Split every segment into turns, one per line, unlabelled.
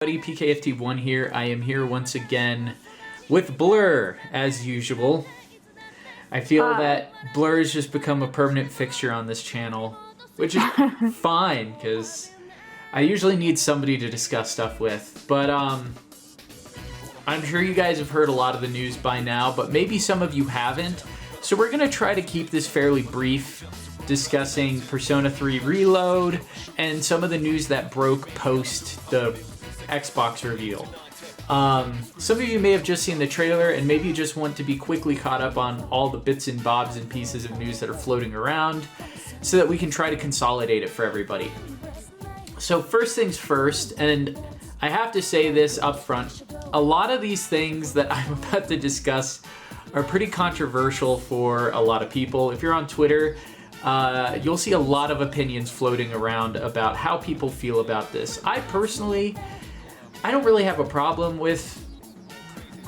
Buddy PKFT1 here. I am here once again with Blur, as usual. I feel that Blur has just become a permanent fixture on this channel, which is fine, because I usually need somebody to discuss stuff with. But I'm sure you guys have heard a lot of the news by now, but maybe some of you haven't. So we're going to try to keep this fairly brief, discussing Persona 3 Reload and some of the news that broke post the Xbox reveal. Some of you may have just seen the trailer and maybe you just want to be quickly caught up on all the bits and bobs and pieces of news that are floating around so that we can try to consolidate it for everybody. So first things first, and I have to say this up front, a lot of these things that I'm about to discuss are pretty controversial for a lot of people. If you're on Twitter, you'll see a lot of opinions floating around about how people feel about this. I don't really have a problem with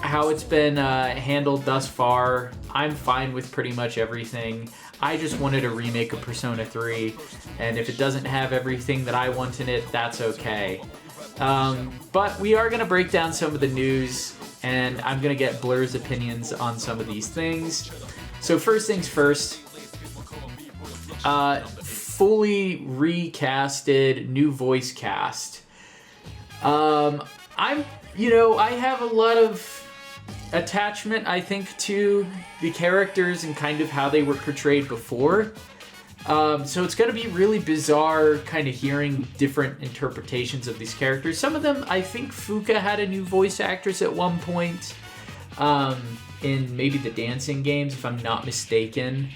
how it's been handled thus far. I'm fine with pretty much everything. I just wanted a remake of Persona 3, and if it doesn't have everything that I want in it, that's okay. But we are going to break down some of the news, and I'm going to get Blur's opinions on some of these things. So first things first, fully recasted, new voice cast. I have a lot of attachment, I think, to the characters and kind of how they were portrayed before. So it's going to be really bizarre kind of hearing different interpretations of these characters. Some of them, I think Fuka had a new voice actress at one point, in maybe the dancing games, if I'm not mistaken.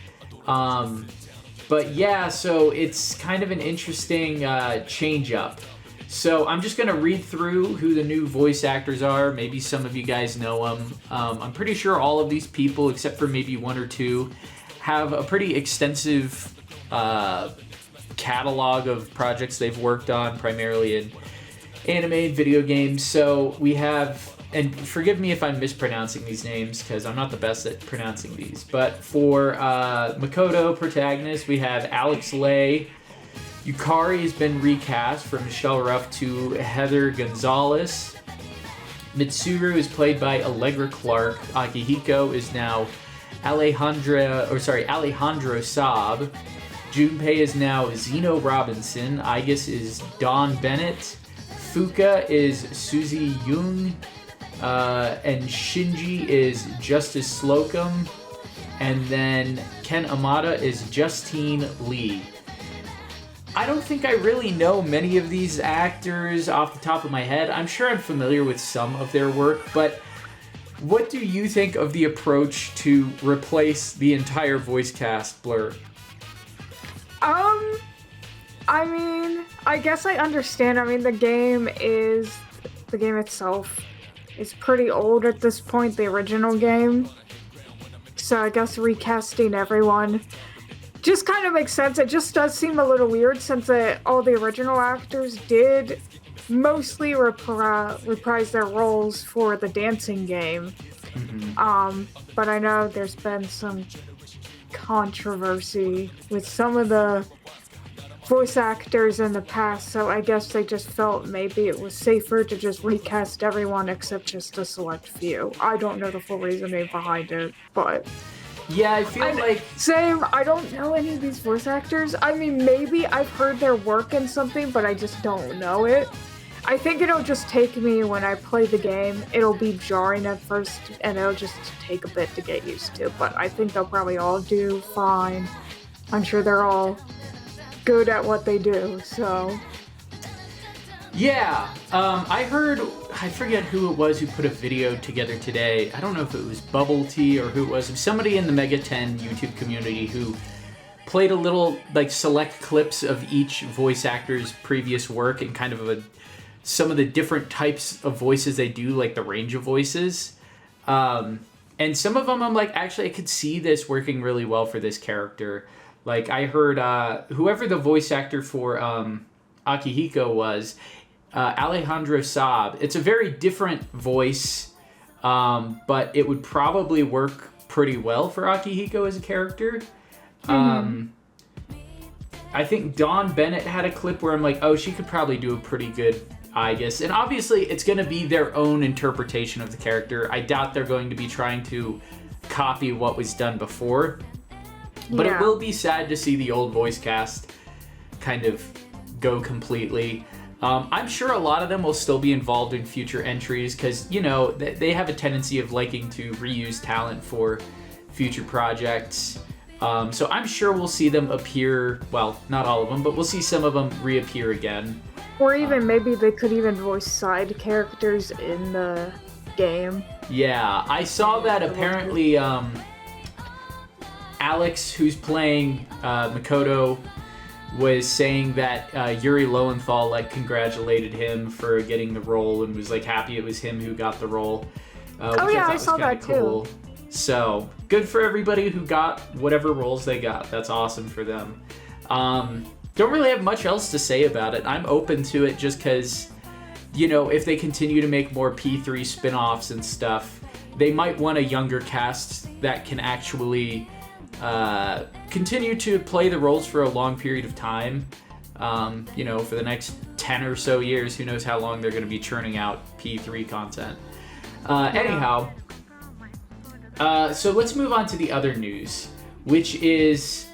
But yeah, so it's kind of an interesting change up. So I'm just going to read through who the new voice actors are. Maybe some of you guys know them. I'm pretty sure all of these people, except for maybe one or two, have a pretty extensive catalog of projects they've worked on, primarily in anime and video games. So we have, and forgive me if I'm mispronouncing these names, because I'm not the best at pronouncing these, but for Makoto protagonist, we have Alex Lay. Yukari has been recast from Michelle Ruff to Heather Gonzalez. Mitsuru is played by Allegra Clark. Akihiko is now Alejandro Saab. Junpei is now Zeno Robinson. Aigis is Dawn Bennett. Fuka is Suzy Young. And Shinji is Justice Slocum. And then Ken Amada is Justine Lee. I don't think I really know many of these actors off the top of my head. I'm sure I'm familiar with some of their work, but what do you think of the approach to replace the entire voice cast, Blur?
I guess I understand. The game itself is pretty old at this point, the original game. So I guess recasting everyone just kind of makes sense. It just does seem a little weird since all the original actors did mostly reprise their roles for the dancing game. Mm-hmm. But I know there's been some controversy with some of the voice actors in the past, so I guess they just felt maybe it was safer to just recast everyone except just a select few. I don't know the full reasoning behind it, but
yeah, I feel like...
Same, I don't know any of these voice actors. Maybe I've heard their work in something, but I just don't know it. I think it'll just take me, when I play the game, it'll be jarring at first, and it'll just take a bit to get used to. But I think they'll probably all do fine. I'm sure they're all good at what they do, so...
Yeah, I forget who it was who put a video together today. I don't know if it was Bubble Tea or who it was. Somebody in the Mega 10 YouTube community who played a little, select clips of each voice actor's previous work and kind of some of the different types of voices they do, the range of voices. And some of them I'm actually I could see this working really well for this character. I heard whoever the voice actor for Akihiko was, Alejandro Saab. It's a very different voice, but it would probably work pretty well for Akihiko as a character. Mm-hmm. I think Dawn Bennett had a clip where I'm like, oh, she could probably do a pretty good Aegis. And obviously, it's going to be their own interpretation of the character. I doubt they're going to be trying to copy what was done before. But it will be sad to see the old voice cast kind of go completely. I'm sure a lot of them will still be involved in future entries because, you know, they have a tendency of liking to reuse talent for future projects. So I'm sure we'll see them appear, well, not all of them, but we'll see some of them reappear again.
Or even maybe they could even voice side characters in the game.
Yeah, I saw that apparently Alex, who's playing Makoto, was saying that Yuri Lowenthal like congratulated him for getting the role and was like happy it was him who got the role.
I saw that
cool. Too. So good for everybody who got whatever roles they got. That's awesome for them. Don't really have much else to say about it. I'm open to it just because, you know, if they continue to make more P3 spin-offs and stuff, they might want a younger cast that can actually continue to play the roles for a long period of time. You know, for the next 10 or so years, who knows how long they're going to be churning out P3 content. Anyhow, so let's move on to the other news, which is,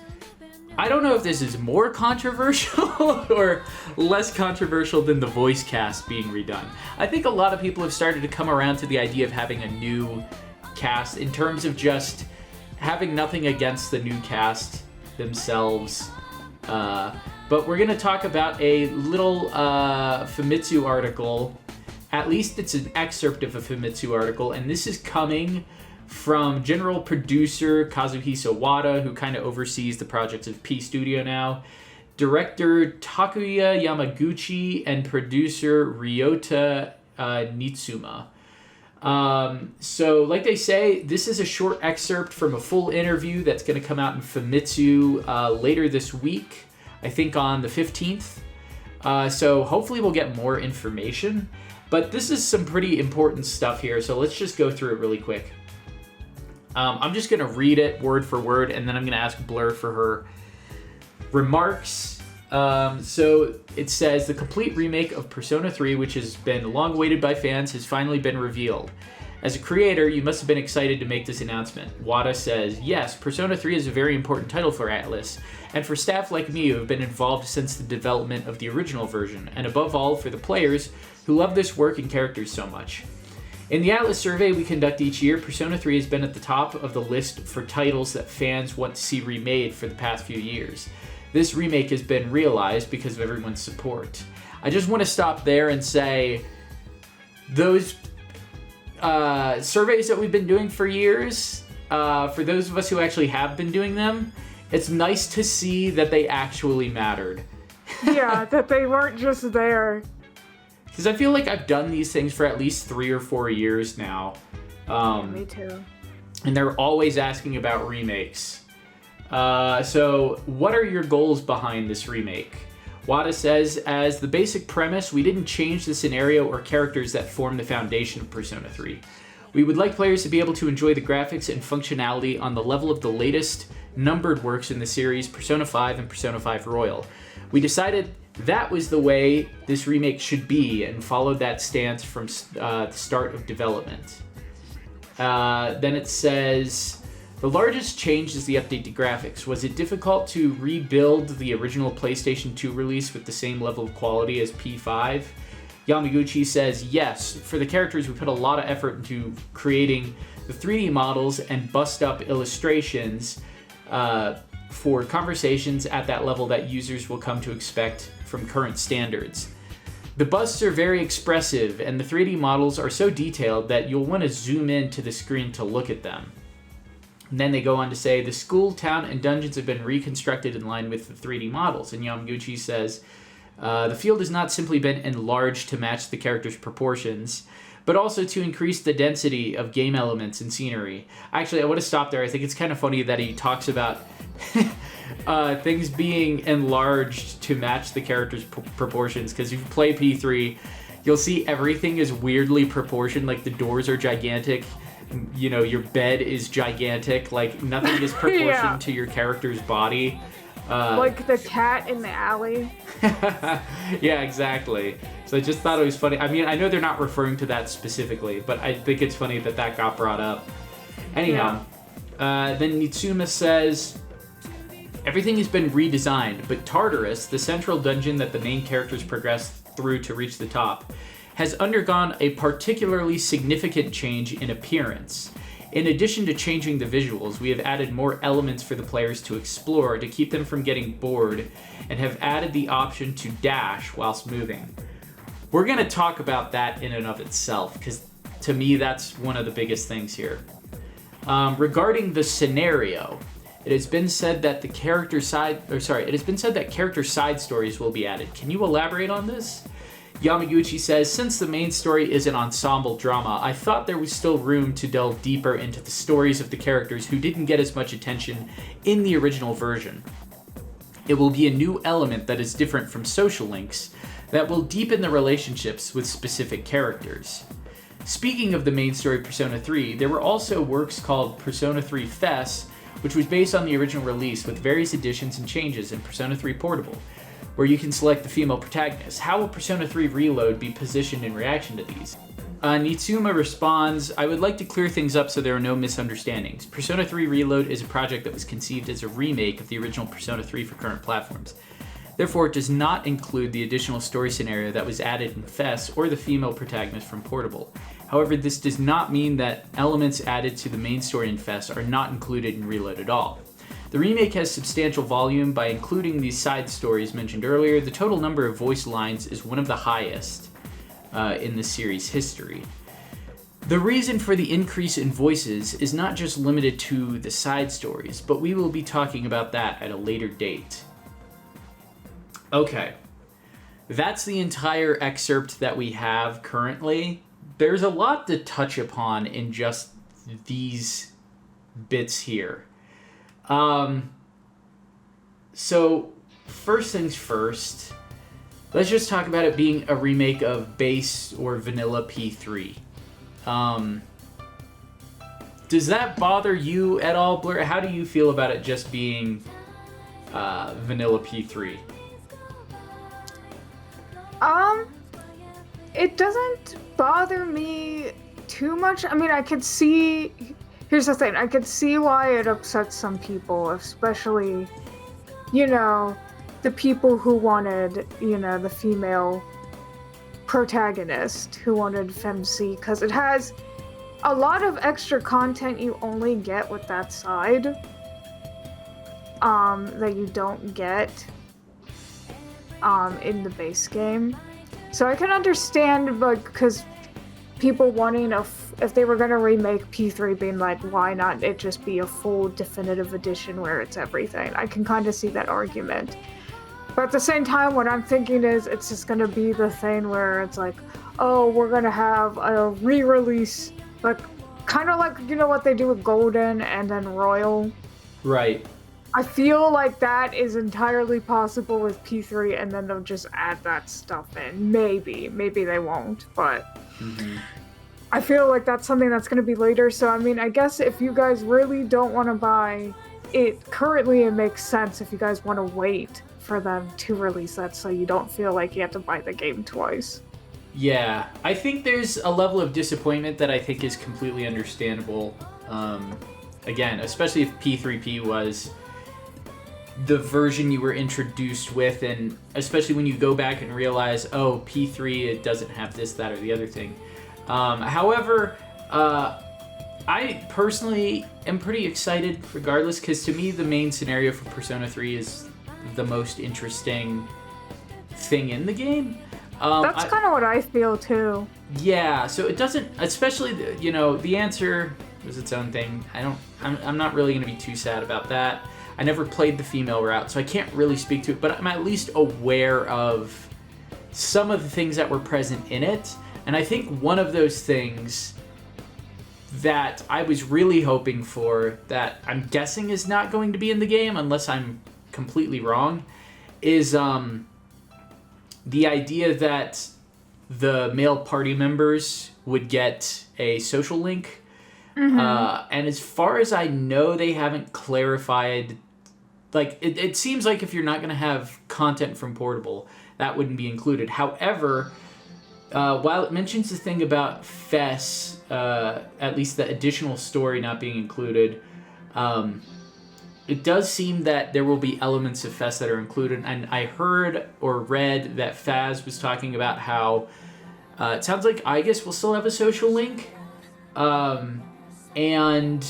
I don't know if this is more controversial or less controversial than the voice cast being redone. I think a lot of people have started to come around to the idea of having a new cast in terms of just having nothing against the new cast themselves. But we're going to talk about a little Famitsu article. At least it's an excerpt of a Famitsu article, and this is coming from general producer Kazuhisa Wada, who kind of oversees the projects of P Studio now, director Takuya Yamaguchi, and producer Ryota Nitsuma. So like they say, this is a short excerpt from a full interview that's going to come out in Famitsu later this week, I think on the 15th. So hopefully we'll get more information. But this is some pretty important stuff here, so let's just go through it really quick. I'm just going to read it word for word, and then I'm going to ask Blur for her remarks. So it says, the complete remake of Persona 3, which has been long awaited by fans, has finally been revealed. As a creator, you must have been excited to make this announcement. Wada says, yes, Persona 3 is a very important title for Atlus, and for staff like me who have been involved since the development of the original version, and above all, for the players who love this work and characters so much. In the Atlus survey we conduct each year, Persona 3 has been at the top of the list for titles that fans want to see remade for the past few years. This remake has been realized because of everyone's support. I just want to stop there and say, those surveys that we've been doing for years, for those of us who actually have been doing them, it's nice to see that they actually mattered.
Yeah, that they weren't just there.
Because I feel like I've done these things for at least 3 or 4 years now.
Me too.
And they're always asking about remakes. So what are your goals behind this remake? Wada says, as the basic premise, we didn't change the scenario or characters that form the foundation of Persona 3. We would like players to be able to enjoy the graphics and functionality on the level of the latest numbered works in the series, Persona 5 and Persona 5 Royal. We decided that was the way this remake should be and followed that stance from the start of development. Then it says, the largest change is the update to graphics. Was it difficult to rebuild the original PlayStation 2 release with the same level of quality as P5? Yamaguchi says, yes. For the characters, we put a lot of effort into creating the 3D models and bust up illustrations for conversations at that level that users will come to expect from current standards. The busts are very expressive, and the 3D models are so detailed that you'll want to zoom in to the screen to look at them. And then they go on to say, the school, town, and dungeons have been reconstructed in line with the 3D models. And Yamaguchi says, the field has not simply been enlarged to match the character's proportions, but also to increase the density of game elements and scenery. Actually, I want to stop there. I think it's kind of funny that he talks about things being enlarged to match the character's proportions, because if you play P3, you'll see everything is weirdly proportioned. Like the doors are gigantic, you know, your bed is gigantic, like nothing is proportioned to your character's body.
Like the cat in the alley.
Yeah, exactly. So I just thought it was funny. I mean, I know they're not referring to that specifically, but I think it's funny that that got brought up. Anyhow, then Nitsuma says, everything has been redesigned, but Tartarus, the central dungeon that the main characters progress through to reach the top, has undergone a particularly significant change in appearance. In addition to changing the visuals, we have added more elements for the players to explore to keep them from getting bored, and have added the option to dash whilst moving. We're going to talk about that in and of itself, because to me that's one of the biggest things here. Regarding the scenario, it has been said that character side stories will be added. Can you elaborate on this? Yamaguchi says, since the main story is an ensemble drama, I thought there was still room to delve deeper into the stories of the characters who didn't get as much attention in the original version. It will be a new element that is different from social links that will deepen the relationships with specific characters. Speaking of the main story Persona 3, there were also works called Persona 3 FES, which was based on the original release with various additions and changes in Persona 3 Portable, where you can select the female protagonist. How will Persona 3 Reload be positioned in reaction to these? Nitsuma responds, I would like to clear things up so there are no misunderstandings. Persona 3 Reload is a project that was conceived as a remake of the original Persona 3 for current platforms. Therefore, it does not include the additional story scenario that was added in FES or the female protagonist from Portable. However, this does not mean that elements added to the main story in FES are not included in Reload at all. The remake has substantial volume. By including these side stories mentioned earlier, the total number of voice lines is one of the highest in the series' history. The reason for the increase in voices is not just limited to the side stories, but we will be talking about that at a later date. Okay, that's the entire excerpt that we have currently. There's a lot to touch upon in just these bits here. So first things first, let's just talk about it being a remake of base or vanilla P3. Does that bother you at all, Blur? How do you feel about it just being vanilla P3?
It doesn't bother me too much. I mean, I could see... Here's the thing, I could see why it upsets some people, especially, the people who wanted, the female protagonist, who wanted FemC, because it has a lot of extra content you only get with that side, that you don't get, in the base game. So I can understand, because people wanting if they were going to remake P3, being like, why not it just be a full definitive edition where it's everything? I can kind of see that argument. But at the same time, what I'm thinking is it's just going to be the thing where it's like, oh, we're going to have a re-release, like kind of like, what they do with Golden and then Royal.
Right.
I feel like that is entirely possible with P3, and then they'll just add that stuff in. Maybe they won't, but... Mm-hmm. I feel like that's something that's going to be later, so I mean, I guess if you guys really don't want to buy it currently, it makes sense if you guys want to wait for them to release that so you don't feel like you have to buy the game twice.
Yeah, I think there's a level of disappointment that I think is completely understandable. Again, especially if P3P was the version you were introduced with, and especially when you go back and realize, oh, P3, it doesn't have this, that, or the other thing. However, I personally am pretty excited regardless, because to me the main scenario for Persona 3 is the most interesting thing in the game.
That's kind of what I feel too.
Yeah, so it doesn't, especially, the answer was its own thing. I'm not really going to be too sad about that. I never played the female route, so I can't really speak to it, but I'm at least aware of some of the things that were present in it. And I think one of those things that I was really hoping for, that I'm guessing is not going to be in the game unless I'm completely wrong, is the idea that the male party members would get a social link. Mm-hmm. And as far as I know, they haven't clarified like it seems like if you're not going to have content from Portable, that wouldn't be included. However, while it mentions the thing about Fess, at least the additional story not being included, it does seem that there will be elements of Fess that are included. And I heard or read that Faz was talking about how it sounds like Aigis will still have a social link. And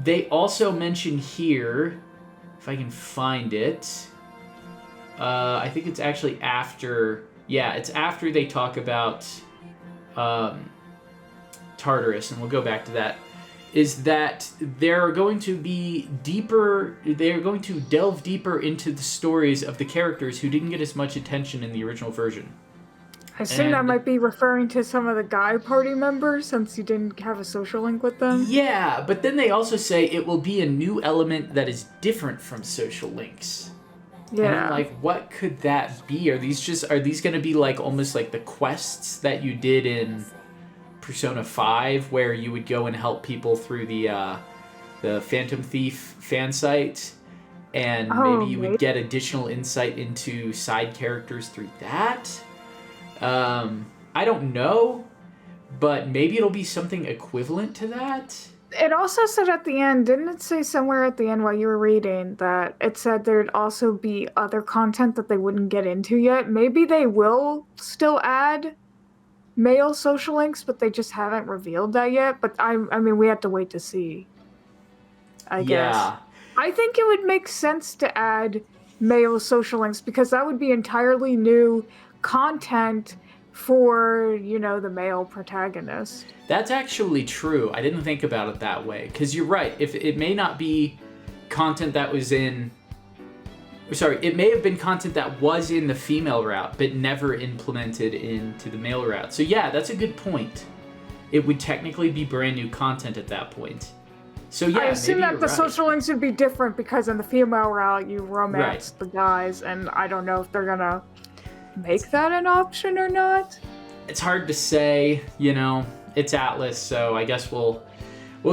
they also mention here, if I can find it, I think it's actually after, it's after they talk about Tartarus, and we'll go back to that, is that they're going to delve deeper into the stories of the characters who didn't get as much attention in the original version.
I assume that might be referring to some of the Guy party members, since you didn't have a social link with them.
Yeah, but then they also say it will be a new element that is different from social links.
Yeah.
And I'm like, what could that be? Are these going to be like almost like the quests that you did in Persona 5, where you would go and help people through the Phantom Thief fan site, and maybe you would get additional insight into side characters through that? I don't know, but maybe it'll be something equivalent to that.
It also said at the end, didn't it say somewhere at the end while you were reading, that it said there'd also be other content that they wouldn't get into yet? Maybe they will still add male social links, but they just haven't revealed that yet. But I mean, we have to wait to see, I guess.
Yeah.
I think it would make sense to add male social links, because that would be entirely new content for, the male protagonist.
That's actually true. I didn't think about it that way, because you're right. If it may not be content that was in... Sorry, it may have been content that was in the female route, but never implemented into the male route. So yeah, that's a good point. It would technically be brand new content at that point. So yeah,
I assume that the social links would be different, because in the female route, you romance the guys, and I don't know if they're gonna make that an option or not.
It's hard to say, it's Atlus, so I guess we'll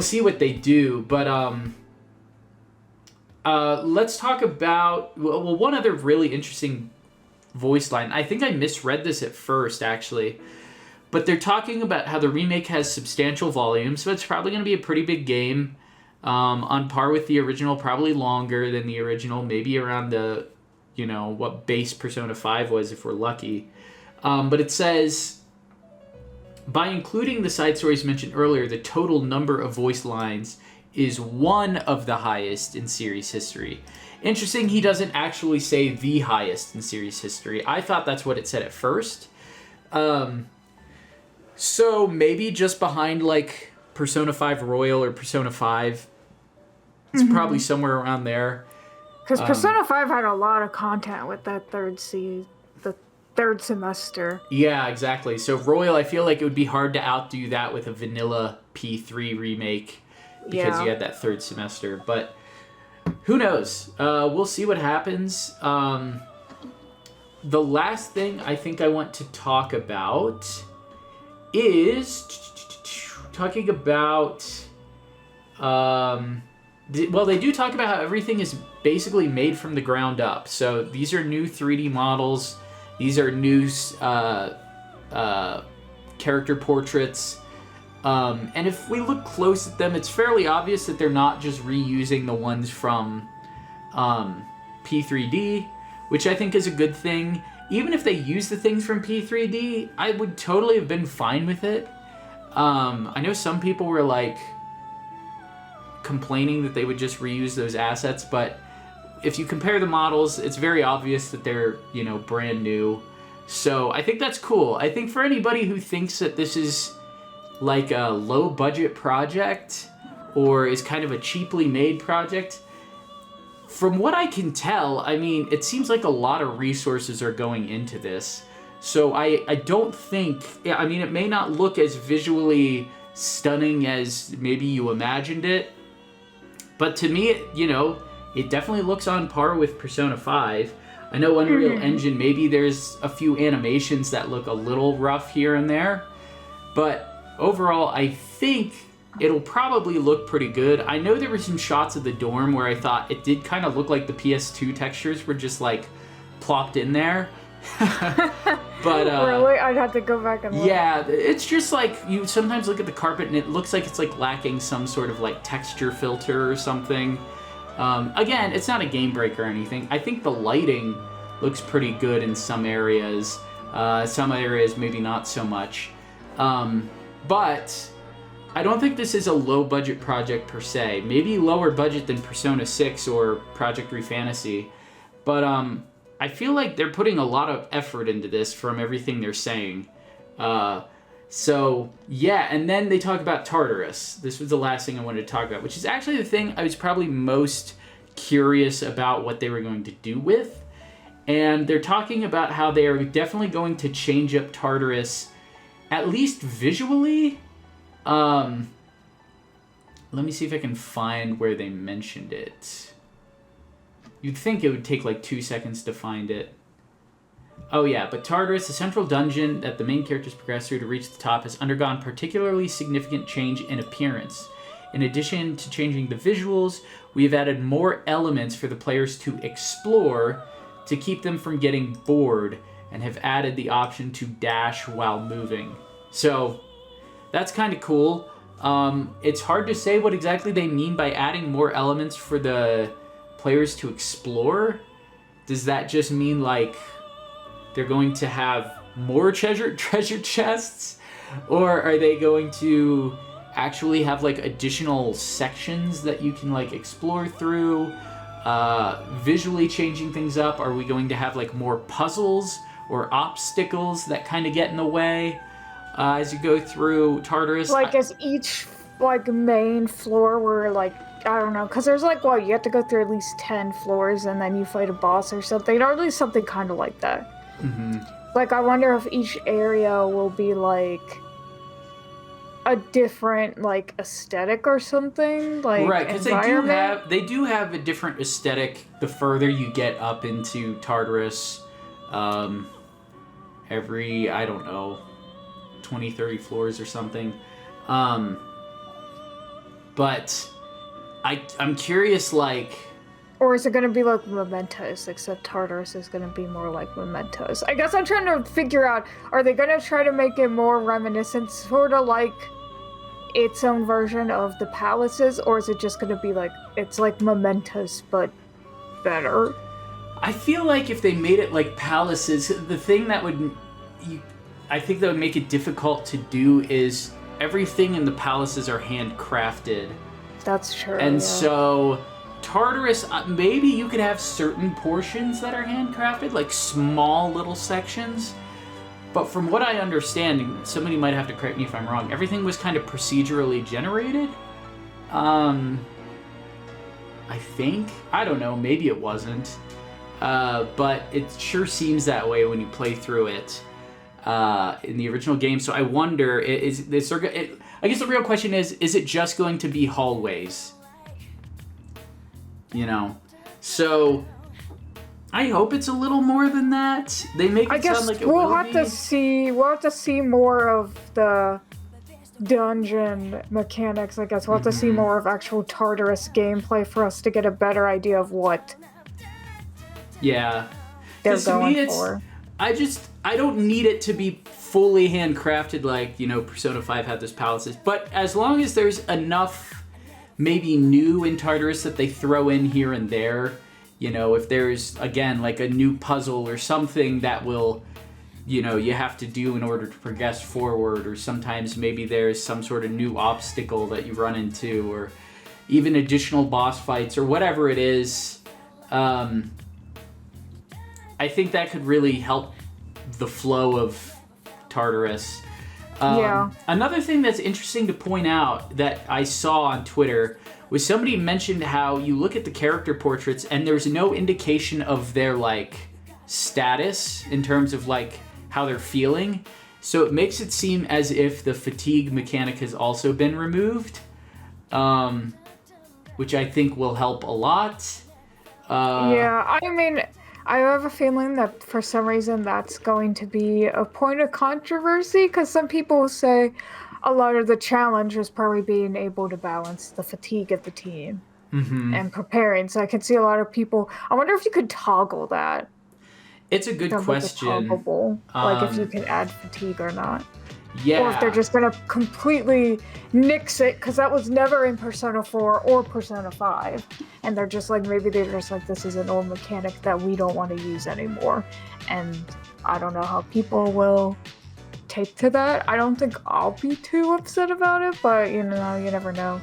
see what they do. But let's talk about one other really interesting voice line. I think I misread this at first, actually, but they're talking about how the remake has substantial volume, so it's probably going to be a pretty big game, on par with the original, probably longer than the original, maybe around the what base Persona 5 was if we're lucky. But it says, by including the side stories mentioned earlier, the total number of voice lines is one of the highest in series history. Interesting, he doesn't actually say the highest in series history. I thought that's what it said at first. So maybe just behind like Persona 5 Royal or Persona 5. It's probably somewhere around there.
Because Persona 5 had a lot of content with that third semester.
Yeah, exactly. So Royal, I feel like it would be hard to outdo that with a vanilla P3 remake, because you had that third semester. But who knows? We'll see what happens. The last thing I think I want to talk about is talking about... they do talk about how everything is basically made from the ground up. So these are new 3D models. These are new character portraits. And if we look close at them, it's fairly obvious that they're not just reusing the ones from P3D, which I think is a good thing. Even if they use the things from P3D, I would totally have been fine with it. I know some people were like complaining that they would just reuse those assets, but if you compare the models, it's very obvious that they're, brand new. So I think that's cool. I think for anybody who thinks that this is like a low budget project or is kind of a cheaply made project, from what I can tell, I mean, it seems like a lot of resources are going into this. So I don't think, it may not look as visually stunning as maybe you imagined it, but to me, it definitely looks on par with Persona 5. I know Unreal Engine, maybe there's a few animations that look a little rough here and there, but overall, I think it'll probably look pretty good. I know there were some shots of the dorm where I thought it did kind of look like the PS2 textures were just like plopped in there. But
really, I'd have to go back and look.
Yeah, it's just like you sometimes look at the carpet and it looks like it's like lacking some sort of like texture filter or something. Again, it's not a game breaker or anything. I think the lighting looks pretty good in some areas. Some areas maybe not so much. But I don't think this is a low budget project per se. Maybe lower budget than Persona 6 or Project Refantasy. But I feel like they're putting a lot of effort into this from everything they're saying. So, yeah, and then they talk about Tartarus. This was the last thing I wanted to talk about, which is actually the thing I was probably most curious about what they were going to do with. And they're talking about how they are definitely going to change up Tartarus, at least visually. Let me see if I can find where they mentioned it. You'd think it would take like 2 seconds to find it. Oh yeah, but Tartarus, the central dungeon that the main characters progress through to reach the top, has undergone particularly significant change in appearance. In addition to changing the visuals, we have added more elements for the players to explore to keep them from getting bored, and have added the option to dash while moving. So, that's kind of cool. It's hard to say what exactly they mean by adding more elements for the players to explore. Does that just mean like they're going to have more treasure chests, or are they going to actually have like additional sections that you can like explore through? Visually changing things up, are we going to have like more puzzles or obstacles that kind of get in the way as you go through Tartarus?
Like, is each like main floor where like, I don't know, because there's like, well, you have to go through at least 10 floors and then you fight a boss or something, or at least something kind of like that.
Mm-hmm.
Like, I wonder if each area will be like a different like aesthetic or something, like
right, because
environment.
they do have a different aesthetic the further you get up into Tartarus. Every, I don't know, 20, 30 floors or something. But I'm curious, like...
Or is it going to be like Mementos, except Tartarus is going to be more like Mementos? I guess I'm trying to figure out, are they going to try to make it more reminiscent, sort of like its own version of the palaces, or is it just going to be like, it's like Mementos, but better?
I feel like if they made it like palaces, the thing that I think that would make it difficult to do is everything in the palaces are handcrafted.
That's true.
And
yeah.
so Tartarus, maybe you could have certain portions that are handcrafted, like small little sections. But from what I understand, and somebody might have to correct me if I'm wrong, everything was kind of procedurally generated. I think. I don't know, maybe it wasn't. But it sure seems that way when you play through it in the original game. So I wonder, I guess the real question is it just going to be hallways? You know? So I hope it's a little more than that. They make it sound like it will be.
We'll have to see more of the dungeon mechanics, I guess. We'll have to see more of actual Tartarus gameplay for us to get a better idea of what
they're
going for.
I don't need it to be fully handcrafted like, Persona 5 had those palaces. But as long as there's enough maybe new in Tartarus that they throw in here and there, if there's, again, like a new puzzle or something that will, you have to do in order to progress forward, or sometimes maybe there's some sort of new obstacle that you run into, or even additional boss fights, or whatever it is, I think that could really help the flow of Tartarus. Another thing that's interesting to point out that I saw on Twitter was somebody mentioned how you look at the character portraits and there's no indication of their, like, status in terms of, like, how they're feeling. So it makes it seem as if the fatigue mechanic has also been removed, which I think will help a lot.
I mean, I have a feeling that for some reason that's going to be a point of controversy, because some people will say, a lot of the challenge was probably being able to balance the fatigue of the team and preparing. So I could see a lot of people. I wonder if you could toggle that.
It's a good question.
Like if you can add fatigue or not.
Yeah.
Or if they're just going to completely nix it, because that was never in Persona 4 or Persona 5. And they're just like, maybe they're just like, this is an old mechanic that we don't want to use anymore. And I don't know how people will take to that. I don't think I'll be too upset about it, but you know, you never know.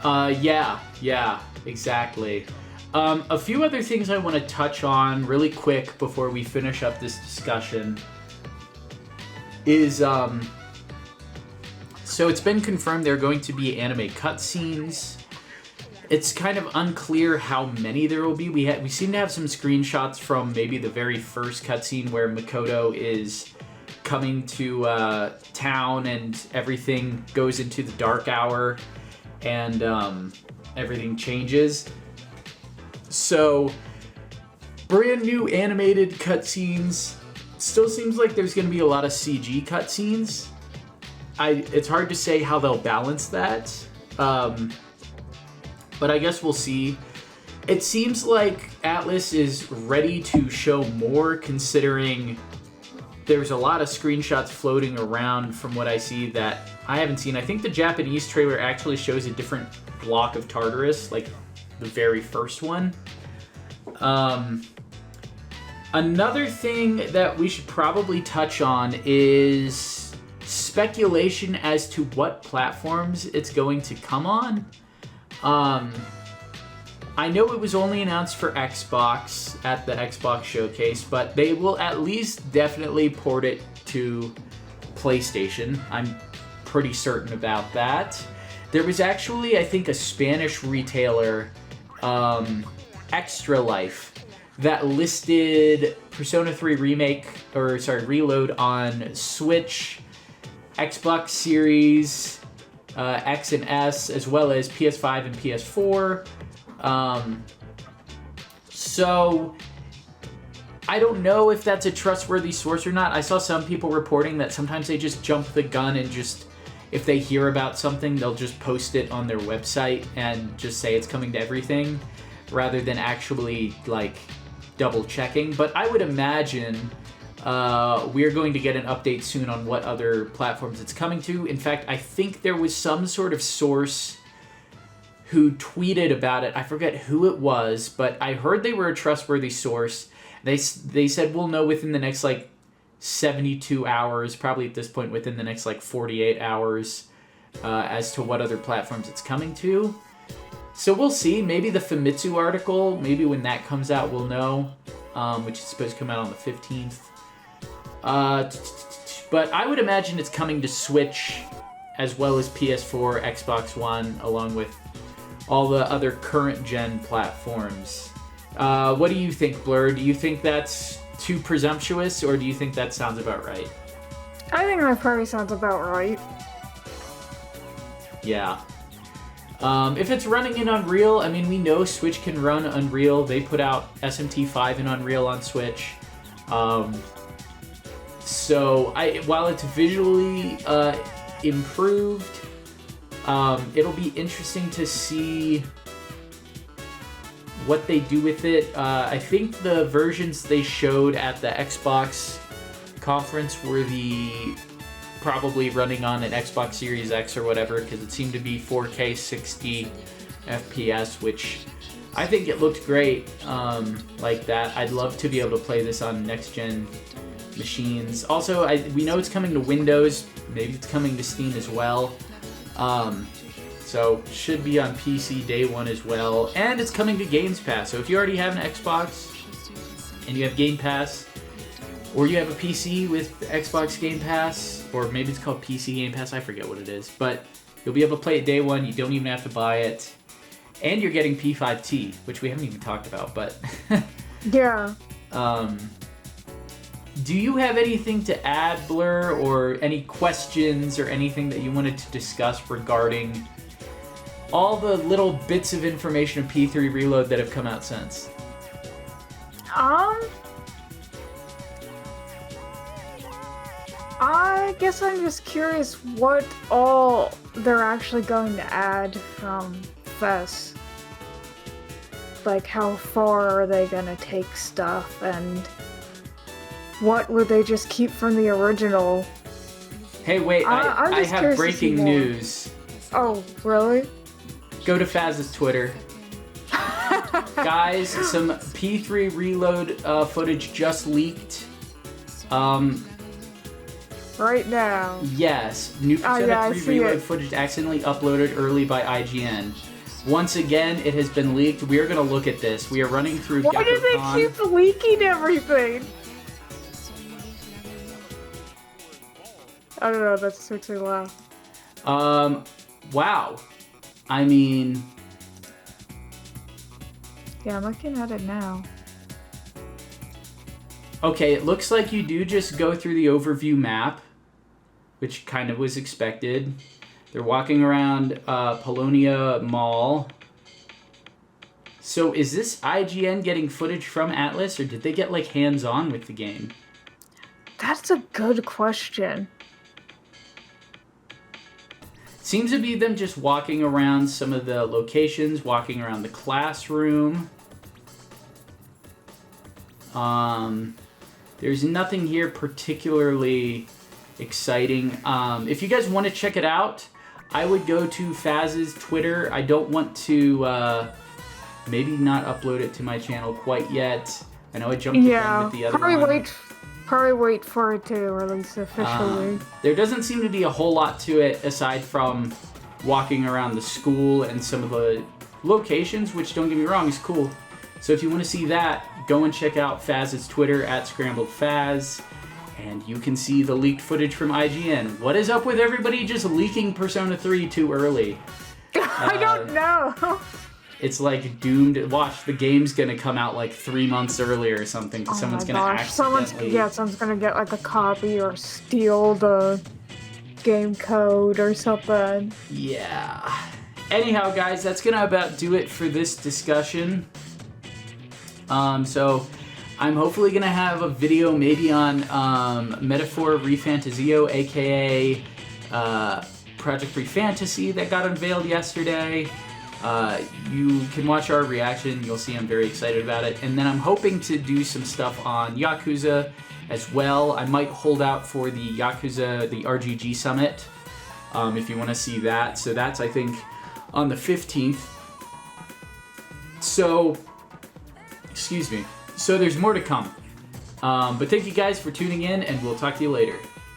Yeah, exactly. A few other things I want to touch on really quick before we finish up this discussion is, so it's been confirmed there are going to be anime cutscenes. It's kind of unclear how many there will be. We seem to have some screenshots from maybe the very first cutscene where Makoto is coming to town and everything goes into the dark hour and everything changes. So, brand new animated cutscenes. Still seems like there's going to be a lot of CG cutscenes. It's hard to say how they'll balance that. But I guess we'll see. It seems like Atlus is ready to show more, considering there's a lot of screenshots floating around from what I see that I haven't seen. I think the Japanese trailer actually shows a different block of Tartarus, like the very first one. Another thing that we should probably touch on is speculation as to what platforms it's going to come on. I know it was only announced for Xbox at the Xbox showcase, but they will at least definitely port it to PlayStation. I'm pretty certain about that. There was actually, I think, a Spanish retailer, Extra Life, that listed Persona 3 Reload on Switch, Xbox Series X and S, as well as PS5 and PS4. So I don't know if that's a trustworthy source or not. I saw some people reporting that sometimes they just jump the gun and just, if they hear about something, they'll just post it on their website and just say it's coming to everything, rather than actually like double checking. But I would imagine we're going to get an update soon on what other platforms it's coming to. In fact, I think there was some sort of source who tweeted about it. I forget who it was, but I heard they were a trustworthy source. They said we'll know within the next like 72 hours, probably at this point within the next like 48 hours, as to what other platforms it's coming to. So we'll see. Maybe the Famitsu article, maybe when that comes out, we'll know, which is supposed to come out on the 15th. But I would imagine it's coming to Switch as well as PS4, Xbox One, along with all the other current gen platforms. What do you think, Blur? Do you think that's too presumptuous, or do you think that sounds about right?
I think that probably sounds about right.
Yeah. If it's running in Unreal, I mean, we know Switch can run Unreal. They put out SMT5 in Unreal on Switch. So while it's visually improved, it'll be interesting to see what they do with it. I think the versions they showed at the Xbox conference were probably running on an Xbox Series X or whatever, because it seemed to be 4K 60 FPS, which I think it looked great like that. I'd love to be able to play this on next-gen machines. Also, we know it's coming to Windows. Maybe it's coming to Steam as well. So should be on PC day one as well. And it's coming to Games Pass. So if you already have an Xbox and you have Game Pass, or you have a PC with Xbox Game Pass, or maybe it's called PC Game Pass, I forget what it is, but you'll be able to play it day one. You don't even have to buy it. And you're getting P5T, which we haven't even talked about, but
yeah.
Do you have anything to add, Blur, or any questions or anything that you wanted to discuss regarding all the little bits of information of P3 Reload that have come out since?
I guess I'm just curious what all they're actually going to add from Fez. Like, how far are they gonna take stuff, and what would they just keep from the original?
Hey, wait,
I'm
I
just
have
curious to see
breaking
more.
news.
Oh, really?
Go to Faz's Twitter. Guys, some P3 reload footage just leaked.
Right now.
Yes, new
Oh,
Persona
yeah, I
3
see
reload
it.
footage accidentally uploaded early by IGN. Once again, it has been leaked. We are going to look at this. We are running through
Why do they
GeckoCon.
keep leaking everything? I don't know, that just makes me laugh.
Wow. I mean,
Yeah, I'm looking at it now.
okay, it looks like you do just go through the overview map, which kind of was expected. They're walking around Polonia Mall. So is this IGN getting footage from Atlas, or did they get, like, hands-on with the game?
That's a good question.
Seems to be them just walking around some of the locations, walking around the classroom. There's nothing here particularly exciting. If you guys want to check it out, I would go to Faz's Twitter. I don't want to maybe not upload it to my channel quite yet. I know I jumped the gun with the other one.
Probably wait for it to release officially.
There doesn't seem to be a whole lot to it aside from walking around the school and some of the locations, which, don't get me wrong, is cool. So if you want to see that, go and check out Faz's Twitter at ScrambledFaz, and you can see the leaked footage from IGN. What is up with everybody just leaking Persona 3 too early?
I don't know.
It's like doomed. Watch, the game's gonna come out like 3 months earlier or something, because someone's gonna accidentally...
Someone's gonna get like a copy or steal the game code or something.
Yeah. Anyhow, guys, that's gonna about do it for this discussion. So I'm hopefully gonna have a video maybe on Metaphor ReFantazio, aka Project Free Fantasy, that got unveiled yesterday. You can watch our reaction. You'll see I'm very excited about it. And then I'm hoping to do some stuff on Yakuza as well. I might hold out for the Yakuza, the RGG Summit, if you want to see that. So that's, I think, on the 15th. So, excuse me. So there's more to come. But thank you guys for tuning in, and we'll talk to you later.